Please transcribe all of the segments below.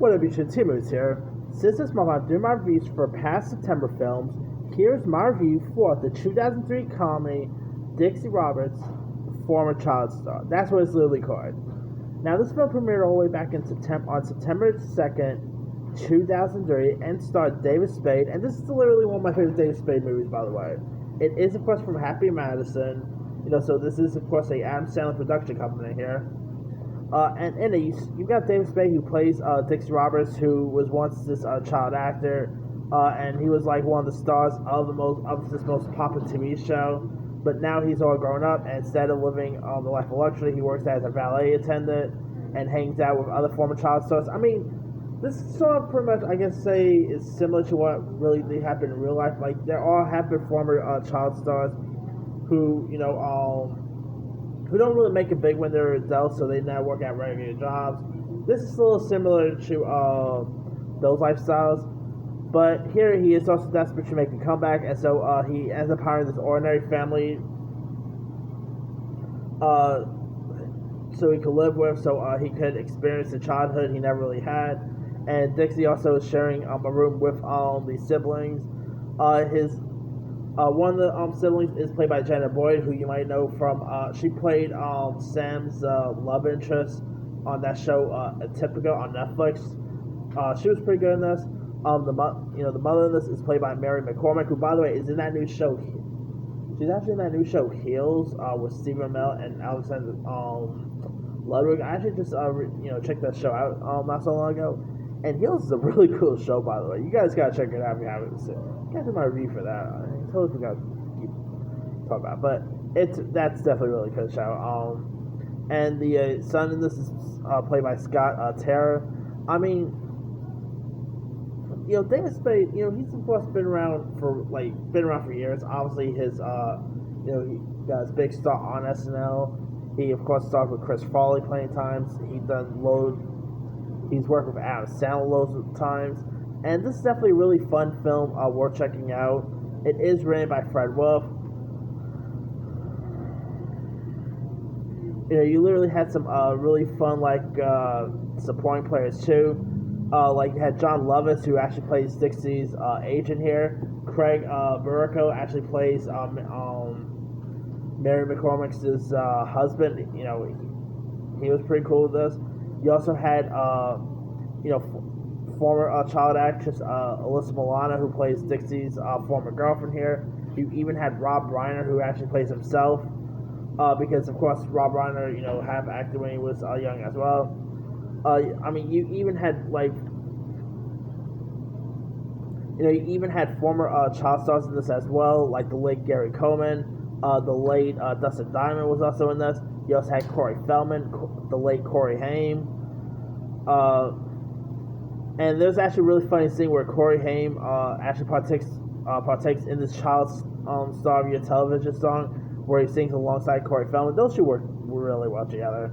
What up, YouTube? Timu's here. Since this month I'm doing my reviews for past September films, here's my review for the 2003 comedy Dickie Roberts, Former Child Star. That's what it's literally called. Now, this film premiered all the way back in September 2nd, 2003, and starred David Spade, and this is literally one of my favorite David Spade movies, by the way. It is, of course, from Happy Madison, so this is, of course, a Adam Sandler production company here. And in it, you've got David Spade, who plays Dickie Roberts, who was once this child actor, and he was like one of the stars of this most popular TV show. But now he's all grown up, and instead of living the life of luxury, he works as a valet attendant and hangs out with other former child stars. I mean, this sort of pretty much, I guess, say is similar to what really did happen in real life. Like, there all have been former child stars who, who don't really make it big when they're adults, so they now work at regular jobs. This is a little similar to those lifestyles, but here he is also desperate to make a comeback, and so he ends up hiring this ordinary family so he could live with, so he could experience the childhood he never really had. And Dixie also is sharing a room with the siblings. One of the siblings is played by Janet Boyd, who you might know from she played Sam's love interest on that show Atypical on Netflix. She was pretty good in this. The mother in this is played by Mary McCormick, who, by the way, is in that new show. She's actually in that new show Heels with Stephen Amell and Alexander Ludwig. I actually just checked that show out not so long ago, and Heels is a really cool show, by the way. You guys gotta check it out if you haven't seen it. You guys do my review for that. I totally forgot to keep talking about, but that's definitely a really good show. And the son in this is played by Scott Terra. I mean, David Spade, he's of course been around for years. Obviously, his he got his big star on SNL. He of course starred with Chris Farley plenty of times. He's worked with Adam Sandler loads of times, and this is definitely a really fun film worth checking out. It is written by Fred Wolf. You literally had some really fun supporting players too. You had John Lovitz, who actually plays Dixie's agent here. Craig Burico actually plays Mary McCormick's husband. He was pretty cool with this. You also had former child actress Alyssa Milano, who plays Dixie's former girlfriend here. You even had Rob Reiner, who actually plays himself, because of course Rob Reiner, have acted when he was young as well. You even had you even had former child stars in this as well, like the late Gary Coleman, the late Dustin Diamond was also in this. You also had Corey Feldman, the late Corey Haim. And there's actually a really funny scene where Corey Haim actually partakes in this child star of your television song, where he sings alongside Corey Feldman. Those two work really well together.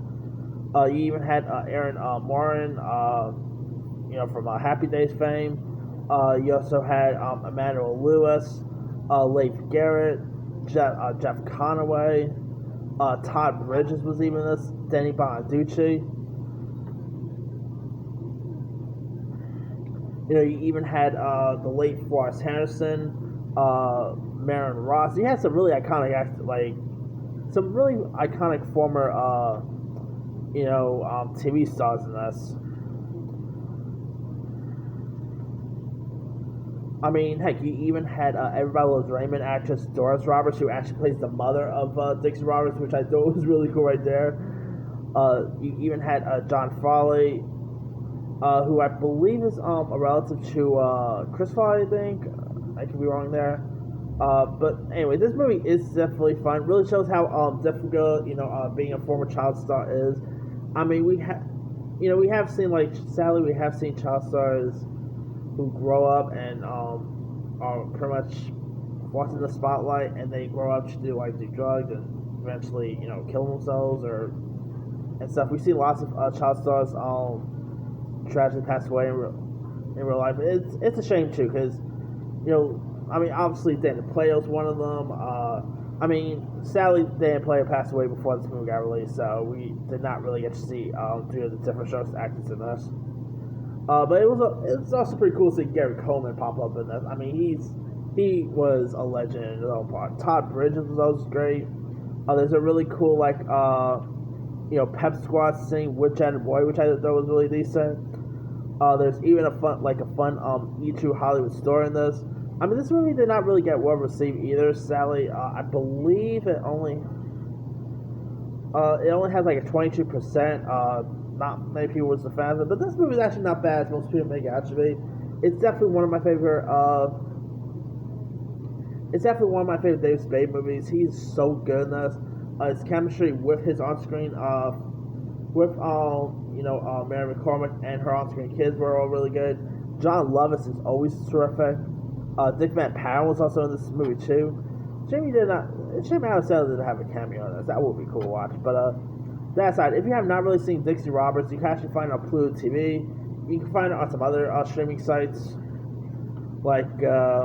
You even had Aaron Morin, from Happy Days fame. You also had Emmanuel Lewis, Leif Garrett, Jeff Conaway, Todd Bridges was even this, Denny Bonaducci. You even had the late Forrest Henderson, Marin Ross. You had some really iconic former TV stars in this. I mean, heck, you even had Everybody Loves Raymond actress Doris Roberts, who actually plays the mother of Dixie Roberts, which I thought was really cool right there. You even had John Farley, who I believe is a relative to Chris Farley, I think. I could be wrong there. But anyway, this movie is definitely fun. Really shows how difficult being a former child star is. I mean, we have seen sadly we have seen child stars who grow up and are pretty much forced in the spotlight, and they grow up to do drugs and eventually kill themselves and stuff. We see lots of child stars tragically pass away in real life. It's a shame too, because obviously Dana Playo's one of them. Sadly, Dana Playo passed away before this movie got released, so we did not really get to see three of the different shows actors in this. But it was also pretty cool to see Gary Coleman pop up in this. I mean, he was a legend in his own part. Todd Bridges was always great. There's a really cool pep squad scene, Witch and Boy, which I thought was really decent. There's even a fun E True Hollywood story in this. I mean, this movie did not really get well received either. Sadly, I believe it only has like a 22%. Not many people was a fan of it, but this movie is actually not bad as most people make it out to be. It's definitely one of my favorite. It's definitely one of my favorite David Spade movies. He's so good in this. His chemistry with his on-screen, with Mary McCormick and her on-screen kids were all really good. John Lovitz is always terrific. Dick Van Patten was also in this movie too. Shame Adam Sandler didn't have a cameo in this. That would be cool to watch. But that aside, if you have not really seen Dixie Roberts, you can actually find it on Pluto TV. You can find it on some other streaming sites. Like, where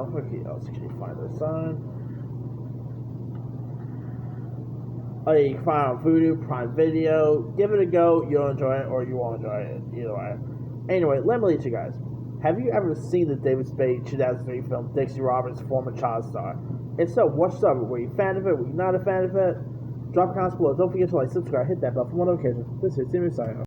else can you find this on? Oh, yeah, you can find it on Vudu, Prime Video. Give it a go. You'll enjoy it, or you won't enjoy it. Either way. Anyway, let me lead you guys. Have you ever seen the David Spade 2003 film Dixie Roberts, former child star? If so, what's up? Were you a fan of it? Were you not a fan of it? Drop comments below. Don't forget to like, subscribe, hit that bell for more notifications. This is Timmy signing off.